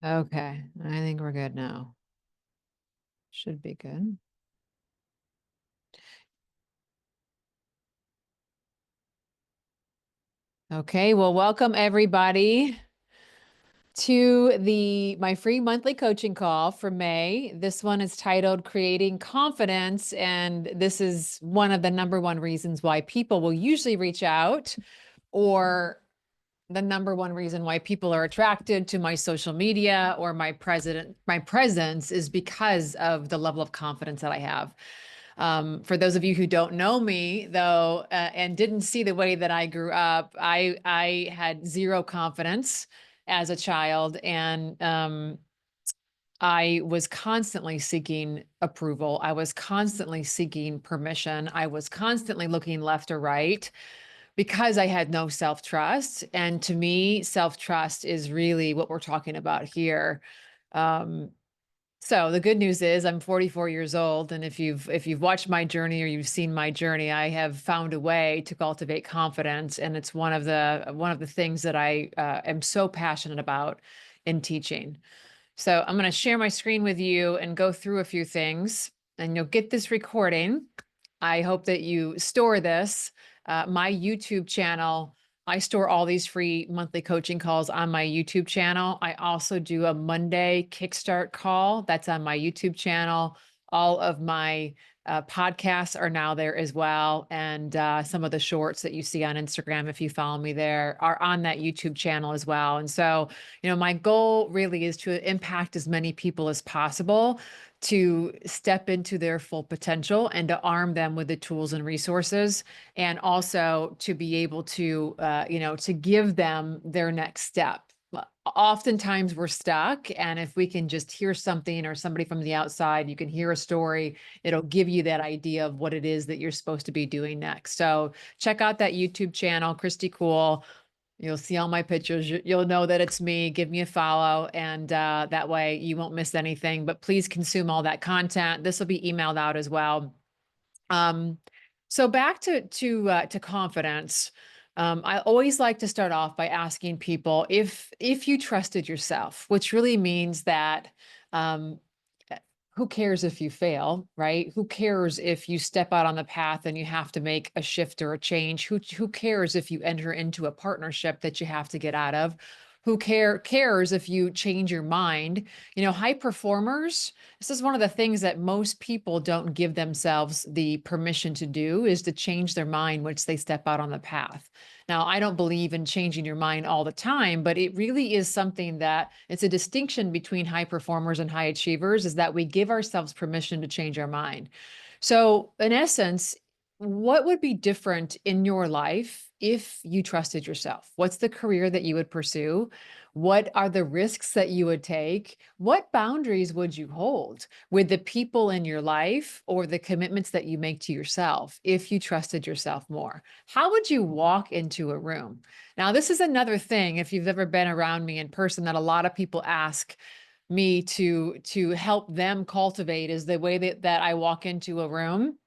Okay, I think we're good now. Should be good. Okay, well, welcome everybody to my free monthly coaching call for May. This one is titled Creating Confidence, and this is one of the number one reasons why people will usually reach out, or the number one reason why people are attracted to my social media or my presence is because of the level of confidence that I have. For those of you who don't know me, though, and didn't see the way that I grew up, I had zero confidence as a child, and I was constantly seeking approval. I was constantly seeking permission. I was constantly looking left or right because I had no self-trust. And to me, self-trust is really what we're talking about here. Um, so the good news is I'm 44 years old, and if you've watched my journey or you've seen my journey, I have found a way to cultivate confidence, and it's one of the things that I am so passionate about in teaching. So I'm going to share my screen with you and go through a few things, and you'll get this recording. I hope that you store this. My YouTube channel, I store all these free monthly coaching calls on my YouTube channel. I also do a Monday Kickstart call that's on my YouTube channel. All of my podcasts are now there as well. And some of the shorts that you see on Instagram, if you follow me there, are on that YouTube channel as well. And so, my goal really is to impact as many people as possible to step into their full potential and to arm them with the tools and resources, and also to be able to, to give them their next step. Oftentimes we're stuck, and if we can just hear something, or somebody from the outside, you can hear a story, it'll give you that idea of what it is that you're supposed to be doing next. So check out that YouTube channel, Christy Cool. You'll see all my pictures. You'll know that it's me. Give me a follow, and that way you won't miss anything. But please consume all that content. This will be emailed out as well. So back to confidence. I always like to start off by asking people if you trusted yourself, which really means that um, who cares if you fail, right? Who cares if you step out on the path and you have to make a shift or a change? Who cares if you enter into a partnership that you have to get out of? Who cares if you change your mind? High performers, this is one of the things that most people don't give themselves the permission to do, is to change their mind once they step out on the path. Now, I don't believe in changing your mind all the time, but it really is something that it's a distinction between high performers and high achievers, is that we give ourselves permission to change our mind. So in essence, what would be different in your life if you trusted yourself? What's the career that you would pursue? What are the risks that you would take? What boundaries would you hold with the people in your life, or the commitments that you make to yourself, if you trusted yourself more? How would you walk into a room? Now, this is another thing, if you've ever been around me in person, that a lot of people ask me to help them cultivate, is the way that I walk into a room.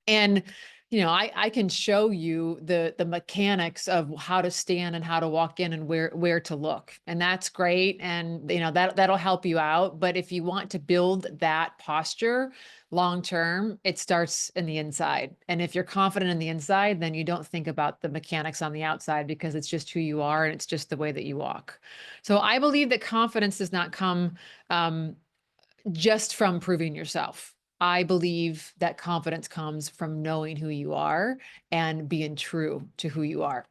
And I can show you the mechanics of how to stand and how to walk in and where to look, and that's great, and that'll help you out. But if you want to build that posture long term, it starts in the inside. And if you're confident in the inside, then you don't think about the mechanics on the outside, because it's just who you are, and it's just the way that you walk. So I believe that confidence does not come just from proving yourself. I believe that confidence comes from knowing who you are and being true to who you are.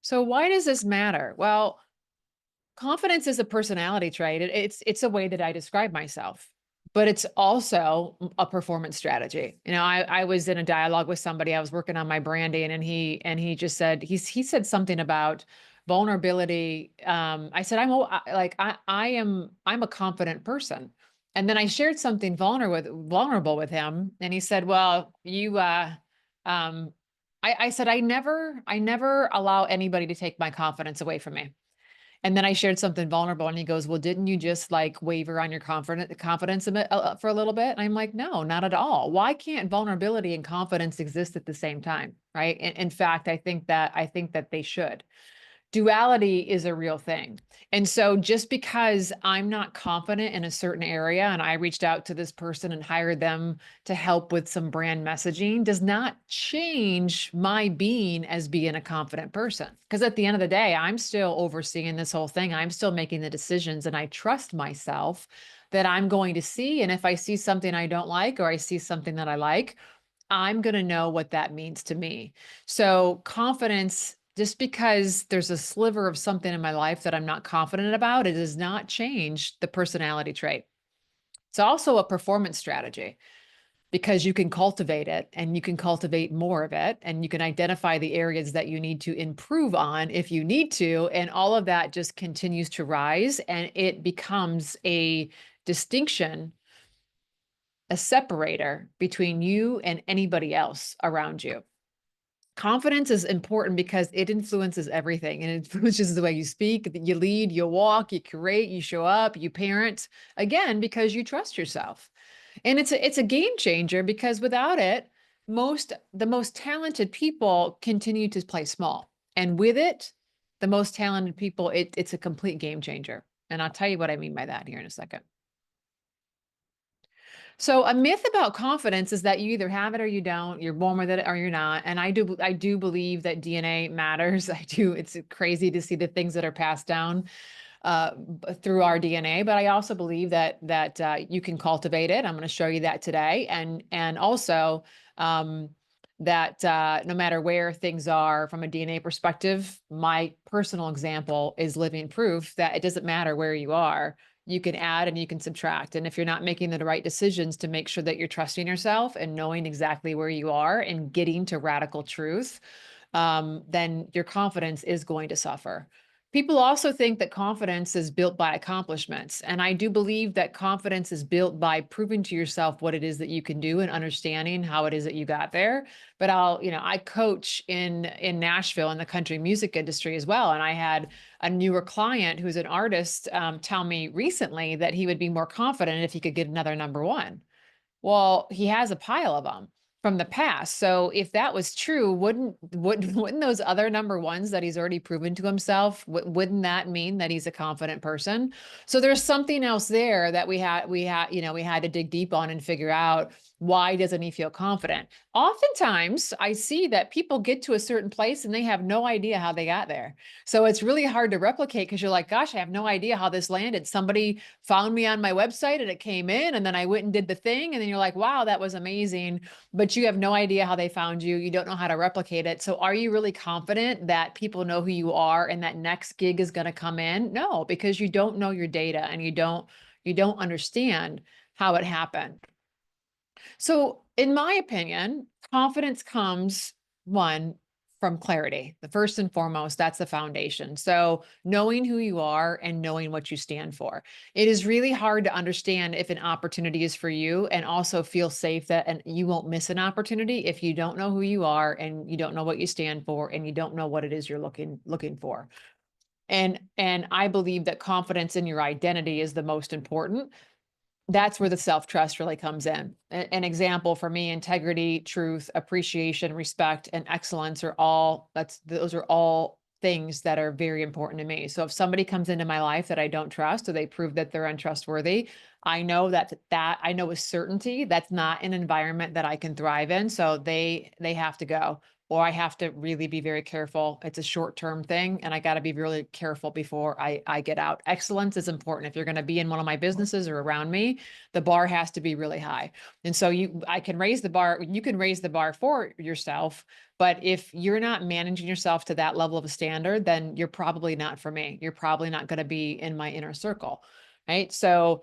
So why does this matter? Well, confidence is a personality trait. It's a way that I describe myself, but it's also a performance strategy. I was in a dialogue with somebody. I was working on my branding, and he just said, he said something about vulnerability. I said, I'm a confident person. And then I shared something vulnerable with him, and he said, well, um, I said, I never allow anybody to take my confidence away from me. And then I shared something vulnerable, and he goes, well, didn't you just like waver on your confidence a bit, for a little bit? And I'm like, no, not at all. Why can't vulnerability and confidence exist at the same time? right? In fact, I think that they should. Duality is a real thing. And so just because I'm not confident in a certain area and I reached out to this person and hired them to help with some brand messaging does not change my being as being a confident person. Because at the end of the day, I'm still overseeing this whole thing. I'm still making the decisions and I trust myself that I'm going to see. And if I see something I don't like or I see something that I like, I'm going to know what that means to me. So confidence, just because there's a sliver of something in my life that I'm not confident about, it does not change the personality trait. It's also a performance strategy because you can cultivate it and you can cultivate more of it and you can identify the areas that you need to improve on if you need to. And all of that just continues to rise and it becomes a distinction, a separator between you and anybody else around you. Confidence is important because it influences everything and it influences the way you speak, you lead, you walk, you create, you show up, you parent, again, because you trust yourself. And it's a game changer because without it, the most talented people continue to play small. And with it, the most talented people, it's a complete game changer. And I'll tell you what I mean by that here in a second. So a myth about confidence is that you either have it or you don't. You're born with it or you're not. And I do believe that DNA matters. I do. It's crazy to see the things that are passed down through our DNA, but I also believe that you can cultivate it. I'm going to show you that today, and also um, that no matter where things are from a DNA perspective, my personal example is living proof that it doesn't matter where you are. You can add and you can subtract. And if you're not making the right decisions to make sure that you're trusting yourself and knowing exactly where you are and getting to radical truth, then your confidence is going to suffer. People also think that confidence is built by accomplishments. And I do believe that confidence is built by proving to yourself what it is that you can do and understanding how it is that you got there. But I coach in Nashville in the country music industry as well. And I had a newer client who's an artist tell me recently that he would be more confident if he could get another number one. Well, he has a pile of them from the past. So if that was true, wouldn't those other number ones that he's already proven to himself, wouldn't that mean that he's a confident person? So there's something else there that we had to dig deep on and figure out, why doesn't he feel confident? Oftentimes I see that people get to a certain place and they have no idea how they got there. So it's really hard to replicate because you're like, gosh, I have no idea how this landed. Somebody found me on my website and it came in and then I went and did the thing. And then you're like, wow, that was amazing. But you have no idea how they found you. You don't know how to replicate it. So are you really confident that people know who you are and that next gig is going to come in? No, because you don't know your data and you don't understand how it happened. So in my opinion, confidence comes, one, from clarity. The first and foremost, that's the foundation. So knowing who you are and knowing what you stand for. It is really hard to understand if an opportunity is for you and also feel safe that and you won't miss an opportunity if you don't know who you are and you don't know what you stand for and you don't know what it is you're looking for. And I believe that confidence in your identity is the most important. That's where the self-trust really comes in. An example for me, integrity, truth, appreciation, respect, and excellence those are all things that are very important to me. So if somebody comes into my life that I don't trust or they prove that they're untrustworthy, I know that I know with certainty that's not an environment that I can thrive in. So they have to go. Or I have to really be very careful. It's a short-term thing, and I got to be really careful before I get out. Excellence is important. If you're going to be in one of my businesses or around me, the bar has to be really high. And so I can raise the bar. You can raise the bar for yourself, but if you're not managing yourself to that level of a standard, then you're probably not for me. You're probably not going to be in my inner circle. Right. So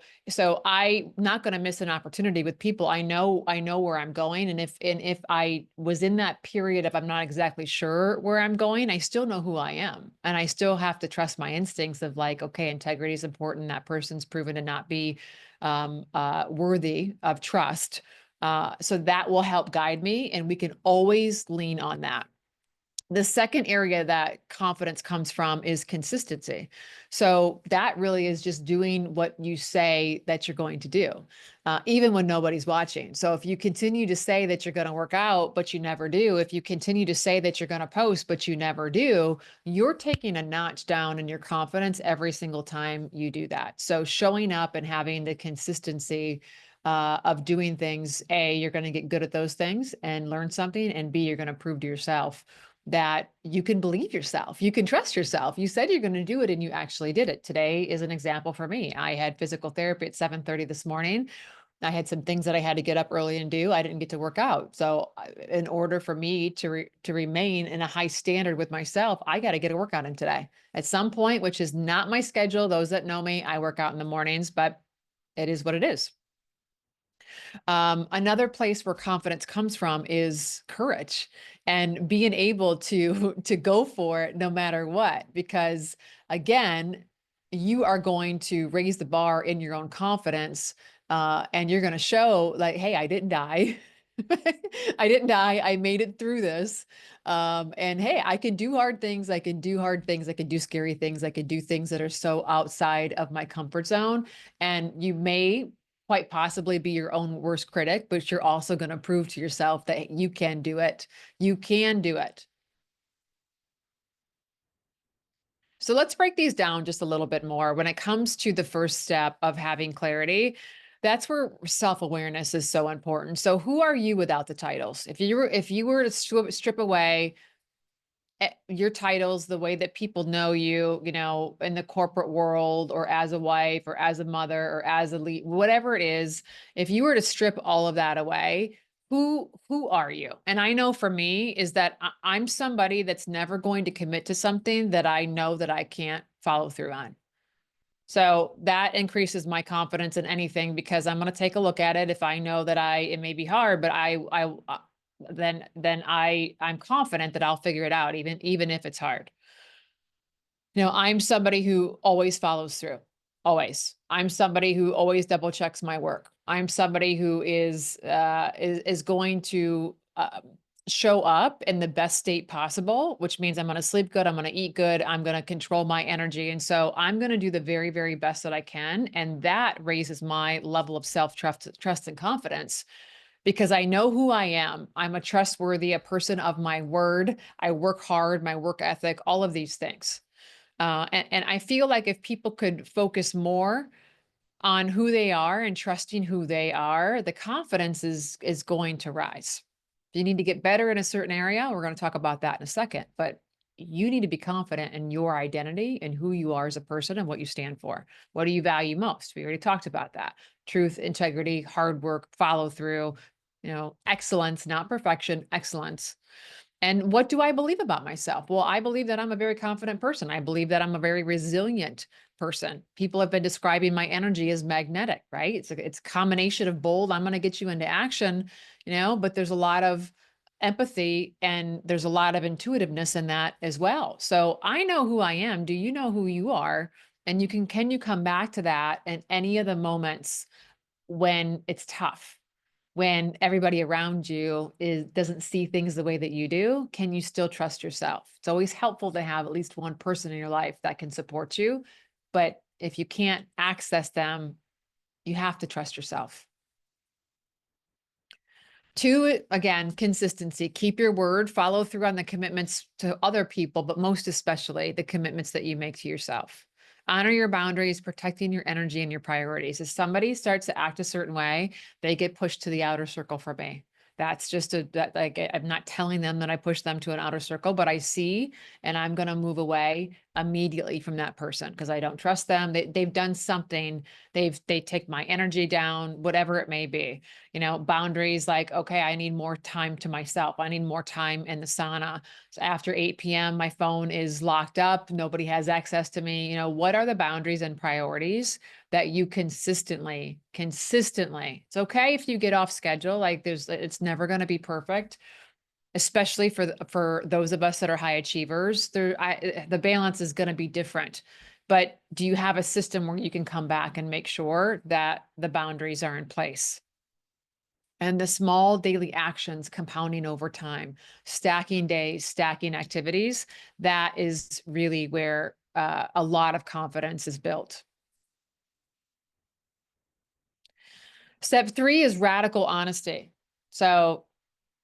I'm not going to miss an opportunity with people. I know where I'm going. And if I was in that period of I'm not exactly sure where I'm going, I still know who I am. And I still have to trust my instincts of like, okay, integrity is important. That person's proven to not be worthy of trust. So that will help guide me. And we can always lean on that. The second area that confidence comes from is consistency. So that really is just doing what you say that you're going to do, even when nobody's watching. So if you continue to say that you're going to work out, but you never do, if you continue to say that you're going to post, but you never do, you're taking a notch down in your confidence every single time you do that. So showing up and having the consistency of doing things, A, you're going to get good at those things and learn something, and B, you're going to prove to yourself that you can believe yourself. You can trust yourself. You said you're going to do it and you actually did it. Today is an example for me. I had physical therapy at 7:30 this morning. I had some things that I had to get up early and do. I didn't get to work out. So in order for me to remain in a high standard with myself, I got to get a workout in today at some point, which is not my schedule. Those that know me, I work out in the mornings, but it is what it is. Another place where confidence comes from is courage and being able to to go for it no matter what. Because again, you are going to raise the bar in your own confidence, and you're going to show like, hey, I didn't die. I didn't die. I made it through this. And hey, I can do hard things. I can do hard things. I can do scary things. I can do things that are so outside of my comfort zone. And you may quite possibly be your own worst critic, but you're also going to prove to yourself that you can do it. You can do it. So let's break these down just a little bit more. When it comes to the first step of having clarity, that's where self-awareness is so important. So who are you without the titles? If you were to strip away your titles, the way that people know you, in the corporate world or as a wife or as a mother or as a lead, whatever it is, if you were to strip all of that away, who are you? And I know for me is that I'm somebody that's never going to commit to something that I know that I can't follow through on. So that increases my confidence in anything because I'm going to take a look at it. If I know that it may be hard, but I'm confident that I'll figure it out, even if it's hard. I'm somebody who always follows through. Always. I'm somebody who always double checks my work. I'm somebody who is going to show up in the best state possible, which means I'm going to sleep good, I'm going to eat good, I'm going to control my energy. And so I'm going to do the very, very best that I can. And that raises my level of self-trust and confidence because I know who I am. I'm a trustworthy, a person of my word. I work hard, my work ethic, all of these things. And I feel like if people could focus more on who they are and trusting who they are, the confidence is going to rise. If you need to get better in a certain area, we're going to talk about that in a second, but you need to be confident in your identity and who you are as a person and what you stand for. What do you value most? We already talked about that. Truth, integrity, hard work, follow through, excellence, not perfection, excellence. And what do I believe about myself? Well, I believe that I'm a very confident person. I believe that I'm a very resilient person. People have been describing my energy as magnetic, right? It's a combination of bold, I'm going to get you into action, but there's a lot of empathy and there's a lot of intuitiveness in that as well. So I know who I am. Do you know who you are? And can you come back to that in any of the moments when it's tough? When everybody around you doesn't see things the way that you do, can you still trust yourself? It's always helpful to have at least one person in your life that can support you. But if you can't access them, you have to trust yourself. Two, again, consistency. Keep your word, follow through on the commitments to other people, but most especially the commitments that you make to yourself. Honor your boundaries, protecting your energy and your priorities. If somebody starts to act a certain way, they get pushed to the outer circle for me. That's just I'm not telling them that I push them to an outer circle, but I see, and I'm going to move away immediately from that person because I don't trust them. They've done something. They take my energy down, whatever it may be. Boundaries like, okay, I need more time to myself. I need more time in the sauna. So after 8 p.m., my phone is locked up. Nobody has access to me. What are the boundaries and priorities that you consistently, it's okay if you get off schedule, like it's never going to be perfect, especially for those of us that are high achievers. The balance is going to be different, but do you have a system where you can come back and make sure that the boundaries are in place? And the small daily actions compounding over time, stacking days, stacking activities, that is really where a lot of confidence is built. Step 3 is radical honesty. So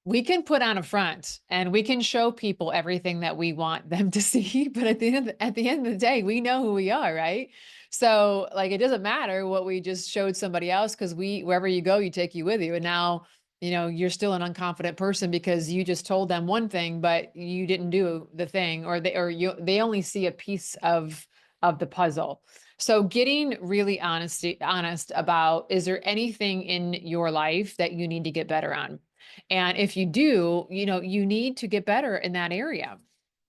we can put on a front and we can show people everything that we want them to see, but at the end of the day, we know who we are, right? So like it doesn't matter what we just showed somebody else, because wherever you go, you take you with you. And now, you're still an unconfident person because you just told them one thing, but you didn't do the thing, or they only see a piece of the puzzle. So getting really honest about, is there anything in your life that you need to get better on? And if you do, you need to get better in that area.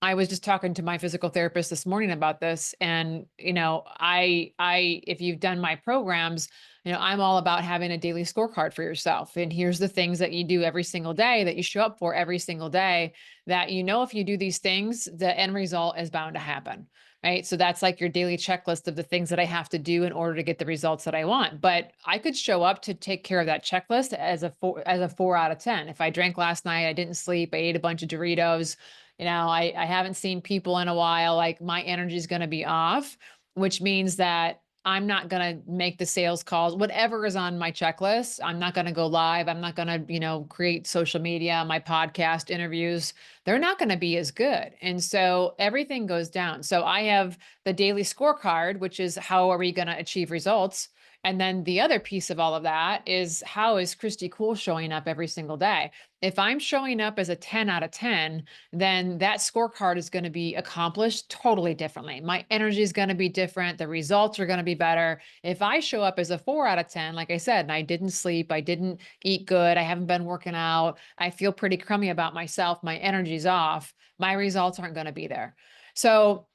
I was just talking to my physical therapist this morning about this. And, if you've done my programs, I'm all about having a daily scorecard for yourself. And here's the things that you do every single day, that you show up for every single day, that, if you do these things, the end result is bound to happen. Right. So that's like your daily checklist of the things that I have to do in order to get the results that I want. But I could show up to take care of that checklist as a 4 out of 10. If I drank last night, I didn't sleep, I ate a bunch of Doritos, I haven't seen people in a while, like my energy is going to be off, which means that I'm not going to make the sales calls, whatever is on my checklist. I'm not going to go live. I'm not going to, create social media, my podcast interviews. They're not going to be as good. And so everything goes down. So I have the daily scorecard, which is how are we going to achieve results? And then the other piece of all of that is, how is Christy Cool showing up every single day? If I'm showing up as a 10 out of 10, then that scorecard is going to be accomplished totally differently. My energy is going to be different. The results are going to be better. If I show up as a 4 out of 10, like I said, and I didn't sleep, I didn't eat good, I haven't been working out, I feel pretty crummy about myself, my energy's off, my results aren't going to be there. So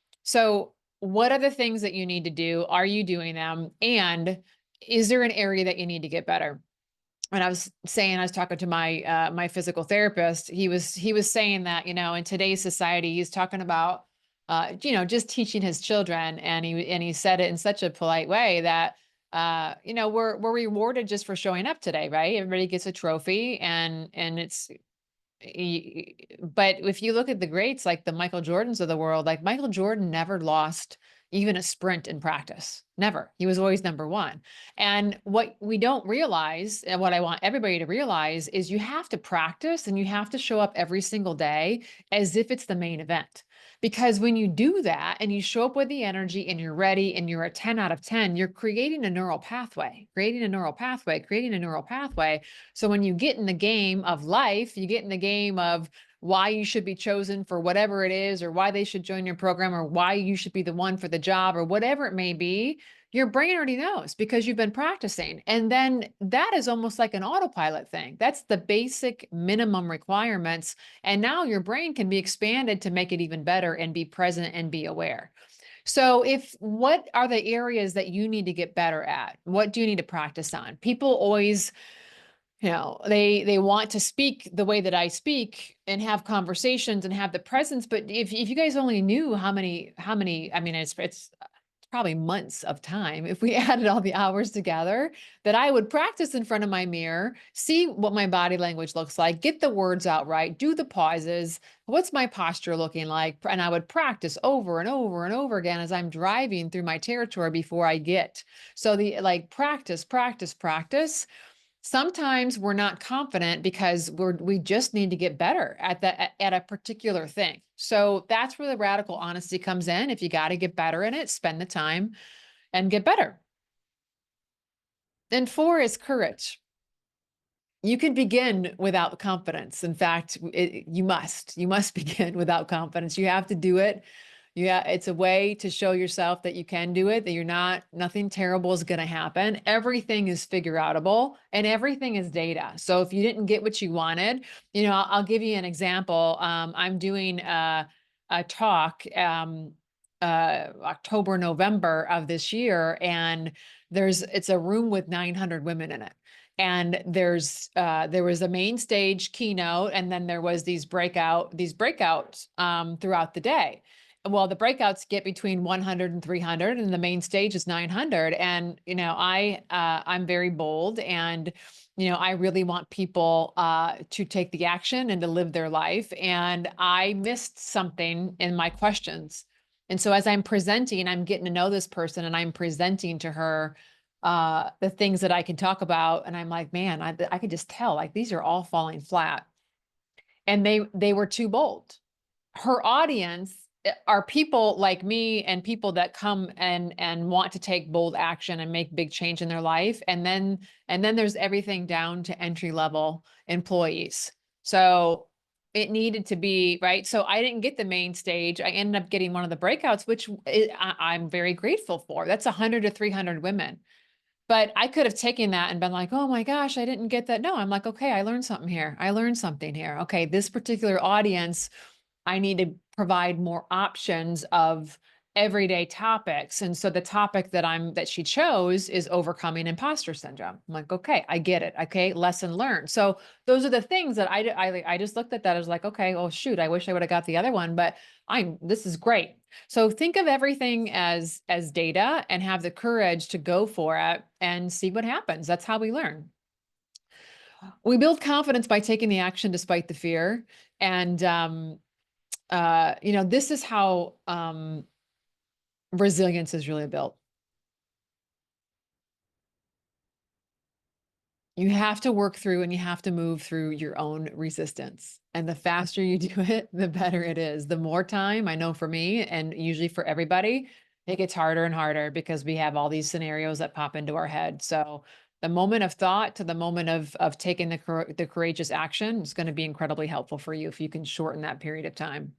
what are the things that you need to do? Are you doing them? And is there an area that you need to get better? And I was talking to my physical therapist. He was saying that, in today's society, he's talking about, just teaching his children. And he said it in such a polite way that, we're rewarded just for showing up today, right? Everybody gets a trophy, and it's, but if you look at the greats, like the Michael Jordans of the world, like Michael Jordan never lost even a sprint in practice. Never. He was always number one. And what we don't realize, and what I want everybody to realize, is you have to practice and you have to show up every single day as if it's the main event. Because when you do that and you show up with the energy and you're ready and you're a 10 out of 10, you're creating a neural pathway, creating a neural pathway, creating a neural pathway. So when you get in the game of life, you get in the game of why you should be chosen for whatever it is, or why they should join your program, or why you should be the one for the job, or whatever it may be, your brain already knows because you've been practicing. And then that is almost like an autopilot thing. That's the basic minimum requirements. And now your brain can be expanded to make it even better and be present and be aware. So what are the areas that you need to get better at? What do you need to practice on? People always, they want to speak the way that I speak and have conversations and have the presence. But if you guys only knew how many, I mean, it's probably months of time, if we added all the hours together, that I would practice in front of my mirror, see what my body language looks like, get the words out right, do the pauses, what's my posture looking like? And I would practice over and over and over again as I'm driving through my territory before I get. So practice, practice, practice. Sometimes we're not confident because we just need to get better at a particular thing. So that's where the radical honesty comes in. If you got to get better in it, spend the time and get better. And 4 is courage. You can begin without confidence. In fact, you must begin without confidence. You have to do it. Yeah, it's a way to show yourself that you can do it, that nothing terrible is going to happen. Everything is figure outable and everything is data. So if you didn't get what you wanted, I'll give you an example. I'm doing a talk October, November of this year, and it's a room with 900 women in it. And there was a main stage keynote, and then there was these breakouts throughout the day. well, the breakouts get between 100 and 300, and the main stage is 900. And, I'm very bold, and, I really want people to take the action and to live their life. And I missed something in my questions. And so as I'm presenting, I'm getting to know this person, and I'm presenting to her the things that I can talk about. And I'm like, man, I could just tell, like, these are all falling flat. And they were too bold. Her audience are people like me, and people that come and want to take bold action and make big change in their life. And then there's everything down to entry level employees. So it needed to be right. So I didn't get the main stage. I ended up getting one of the breakouts, which I'm very grateful for. That's 100 to 300 women. But I could have taken that and been like, oh my gosh, I didn't get that. No, I'm like, okay, I learned something here. I learned something here. Okay, this particular audience, I need to provide more options of everyday topics. And so the topic that she chose is overcoming imposter syndrome. I'm like, okay, I get it. Okay, lesson learned. So those are the things that I just looked at that. I was like, okay, oh shoot, I wish I would have got the other one, but this is great. So think of everything as data, and have the courage to go for it and see what happens. That's how we learn. We build confidence by taking the action despite the fear. And this is how resilience is really built. You have to work through, and you have to move through your own resistance. And the faster you do it, the better it is. The more time, I know for me, and usually for everybody, it gets harder and harder because we have all these scenarios that pop into our head. So the moment of thought to the moment of taking the courageous action is going to be incredibly helpful for you if you can shorten that period of time.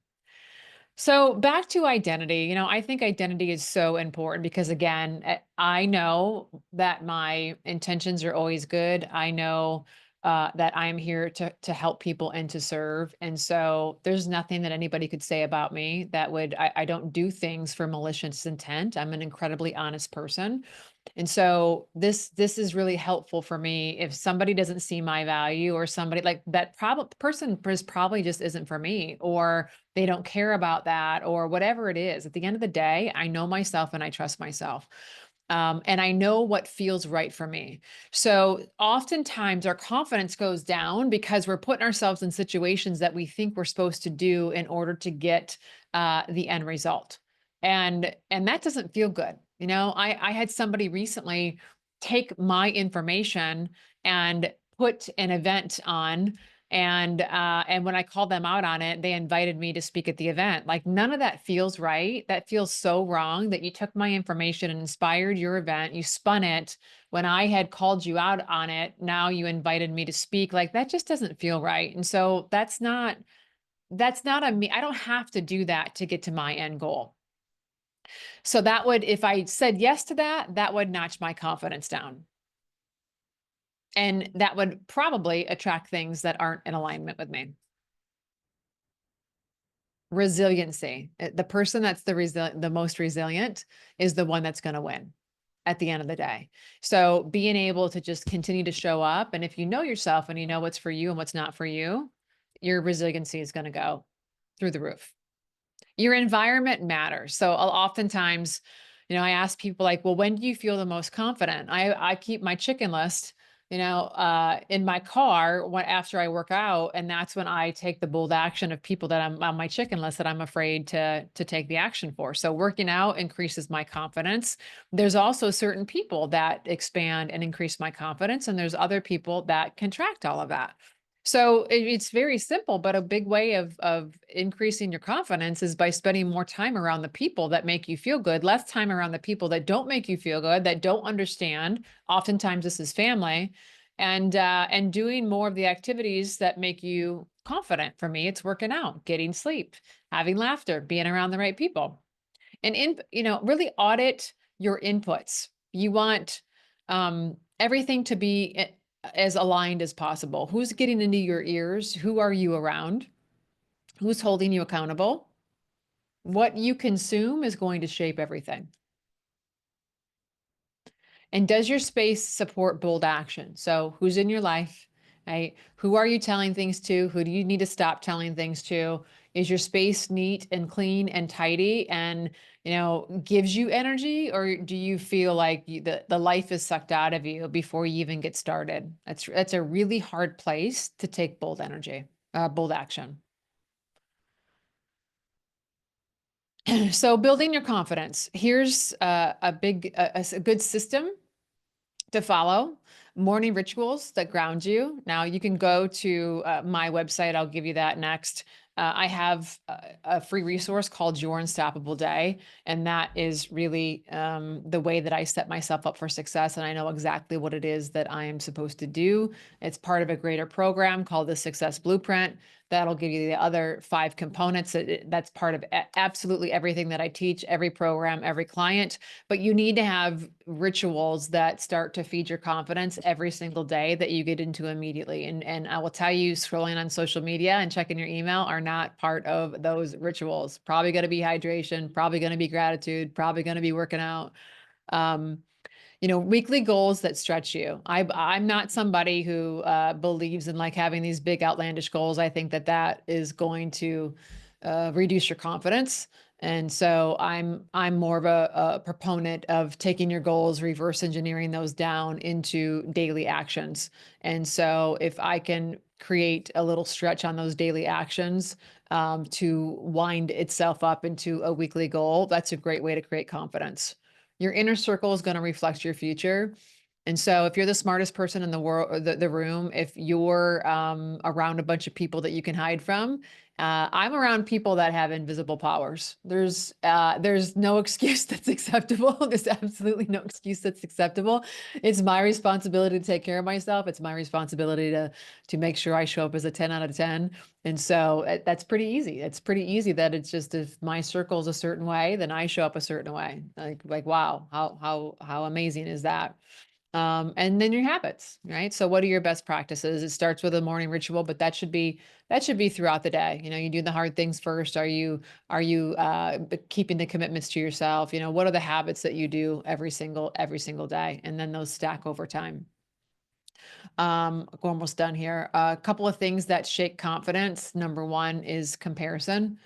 So back to identity, I think identity is so important because, again, I know that my intentions are always good. I know that I am here to help people and to serve. And so there's nothing that anybody could say about me that I don't do things for malicious intent. I'm an incredibly honest person. And so this is really helpful for me if somebody doesn't see my value, or somebody like that person probably just isn't for me, or they don't care about that, or whatever it is. At the end of the day, I know myself and I trust myself. And I know what feels right for me. So oftentimes our confidence goes down because we're putting ourselves in situations that we think we're supposed to do in order to get the end result. And that doesn't feel good. I had somebody recently take my information and put an event on, and when I called them out on it, they invited me to speak at the event. Like, none of that feels right. That feels so wrong that you took my information and inspired your event. You spun it when I had called you out on it. Now you invited me to speak. Like, that just doesn't feel right. And so that's not a me. I don't have to do that to get to my end goal. So if I said yes to that, that would notch my confidence down. And that would probably attract things that aren't in alignment with me. Resiliency. The person that's the most resilient is the one that's going to win at the end of the day. So being able to just continue to show up, and if you know yourself and you know what's for you and what's not for you, your resiliency is going to go through the roof. Your environment matters. So oftentimes, I ask people like, well, when do you feel the most confident? I keep my chicken list, in my car after I work out. And that's when I take the bold action of people that I'm on my chicken list that I'm afraid to take the action for. So working out increases my confidence. There's also certain people that expand and increase my confidence. And there's other people that contract all of that. So it's very simple, but a big way of increasing your confidence is by spending more time around the people that make you feel good, less time around the people that don't make you feel good, that don't understand. Oftentimes this is family, and doing more of the activities that make you confident. For me, it's working out, getting sleep, having laughter, being around the right people. And really audit your inputs. You want everything to be as aligned as possible. Who's getting into your ears? Who are you around? Who's holding you accountable? What you consume is going to shape everything. And does your space support bold action? So who's in your life, right? Who are you telling things to? Who do you need to stop telling things to? Is your space neat and clean and tidy and, gives you energy? Or do you feel like the life is sucked out of you before you even get started? That's a really hard place to take bold energy, bold action. So building your confidence. Here's a good system to follow. Morning rituals that ground you. Now you can go to my website. I'll give you that next. I have a free resource called Your Unstoppable Day, and that is really the way that I set myself up for success. And I know exactly what it is that I am supposed to do. It's part of a greater program called the Success Blueprint. That'll give you the other 5 components. That's part of absolutely everything that I teach, every program, every client. But you need to have rituals that start to feed your confidence every single day that you get into immediately. And I will tell you, scrolling on social media and checking your email are not part of those rituals. Probably going to be hydration, probably going to be gratitude, probably going to be working out. Um, weekly goals that stretch you. I'm not somebody who believes in like having these big outlandish goals. I think that is going to reduce your confidence. And so I'm more of a proponent of taking your goals, reverse engineering those down into daily actions. And so if I can create a little stretch on those daily actions to wind itself up into a weekly goal, that's a great way to create confidence. Your inner circle is going to reflect your future. And so if you're the smartest person in the world, or the room, if you're around a bunch of people that you can hide from, I'm around people that have invisible powers. There's no excuse that's acceptable. There's absolutely no excuse that's acceptable. It's my responsibility to take care of myself. It's my responsibility to make sure I show up as a 10 out of 10. And so that's pretty easy. It's pretty easy that it's just if my circle's a certain way, then I show up a certain way. Like wow, how amazing is that? And then your habits, right? So what are your best practices? It starts with a morning ritual, but that should be throughout the day. You do the hard things first. Are you keeping the commitments to yourself? What are the habits that you do every single day? And then those stack over time. We're almost done here. A couple of things that shake confidence. Number one is comparison.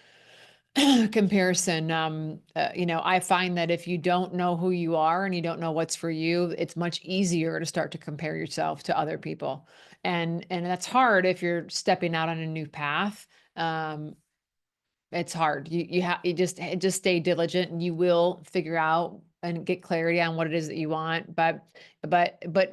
Comparison. I find that if you don't know who you are and you don't know what's for you, it's much easier to start to compare yourself to other people. And that's hard if you're stepping out on a new path. It's hard. You just stay diligent and you will figure out and get clarity on what it is that you want. But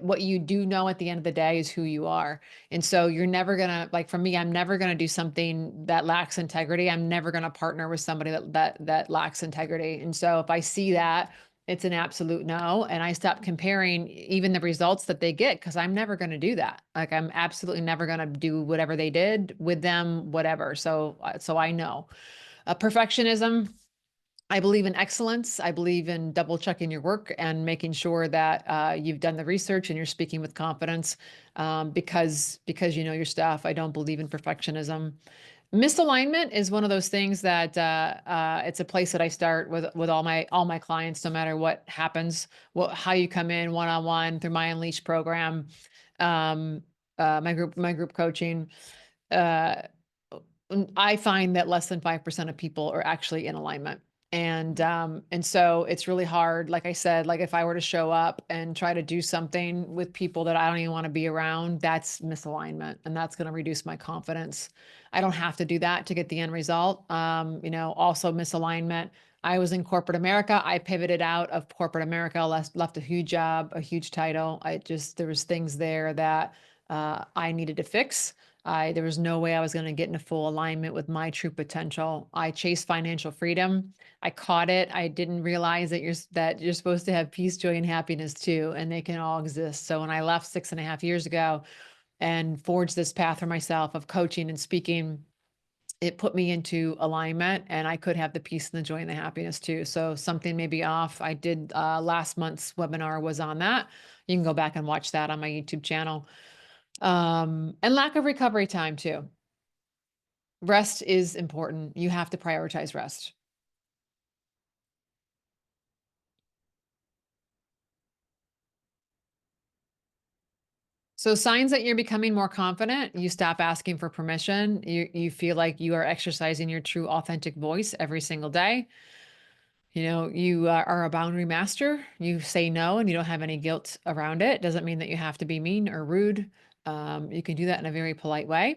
what you do know at the end of the day is who you are. And so you're never gonna, like for me, I'm never gonna do something that lacks integrity. I'm never gonna partner with somebody that lacks integrity. And so if I see that, it's an absolute no. And I stop comparing even the results that they get because I'm never going to do that. Like I'm absolutely never going to do whatever they did with them, whatever. So I know. Perfectionism. I believe in excellence. I believe in double checking your work and making sure that you've done the research and you're speaking with confidence because you know your stuff. I don't believe in perfectionism. Misalignment is one of those things that it's a place that I start with all my clients, no matter what happens, how you come in one-on-one through my Unleash program, um, my group coaching. Uh, I find that less than 5% of people are actually in alignment. And so it's really hard. Like I said, like if I were to show up and try to do something with people that I don't even want to be around, that's misalignment and that's going to reduce my confidence. I don't have to do that to get the end result. Also misalignment. I was in corporate America. I pivoted out of corporate America, left a huge job, a huge title. There was things there that I needed to fix. There was no way I was going to get into full alignment with my true potential. I chased financial freedom. I caught it. I didn't realize that you're supposed to have peace, joy, and happiness too, and they can all exist. So when I left 6.5 years ago and forged this path for myself of coaching and speaking, it put me into alignment and I could have the peace and the joy and the happiness too. So something may be off. I did last month's webinar was on that. You can go back and watch that on my YouTube channel. And lack of recovery time too. Rest is important. You have to prioritize rest. So signs that you're becoming more confident, you stop asking for permission. You feel like you are exercising your true authentic voice every single day. You know, you are a boundary master. You say no and you don't have any guilt around it. Doesn't mean that you have to be mean or rude. You can do that in a very polite way.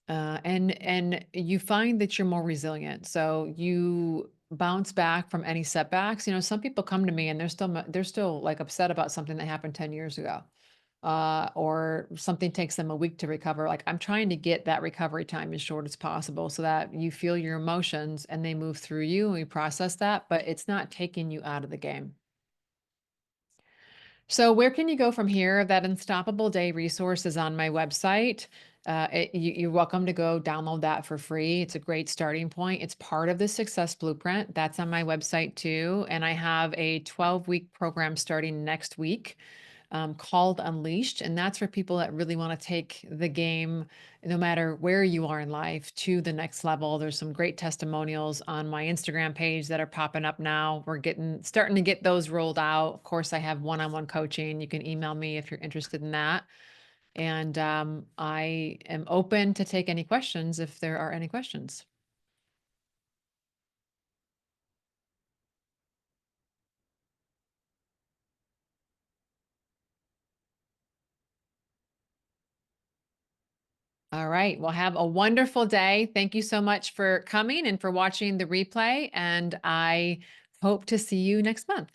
And you find that you're more resilient. So you bounce back from any setbacks. You know, some people come to me and they're still like upset about something that happened 10 years ago. Or something takes them a week to recover. Like I'm trying to get that recovery time as short as possible so that you feel your emotions and they move through you and we process that, but it's not taking you out of the game. So where can you go from here? That Unstoppable Day resource is on my website. You're welcome to go download that for free. It's a great starting point. It's part of the Success Blueprint. That's on my website too. And I have a 12-week program starting next week called Unleashed. And that's for people that really want to take the game, no matter where you are in life, to the next level. There's some great testimonials on my Instagram page that are popping up now. Starting to get those rolled out. Of course, I have one-on-one coaching. You can email me if you're interested in that. And I am open to take any questions if there are any questions. All right. Well, have a wonderful day. Thank you so much for coming and for watching the replay. And I hope to see you next month.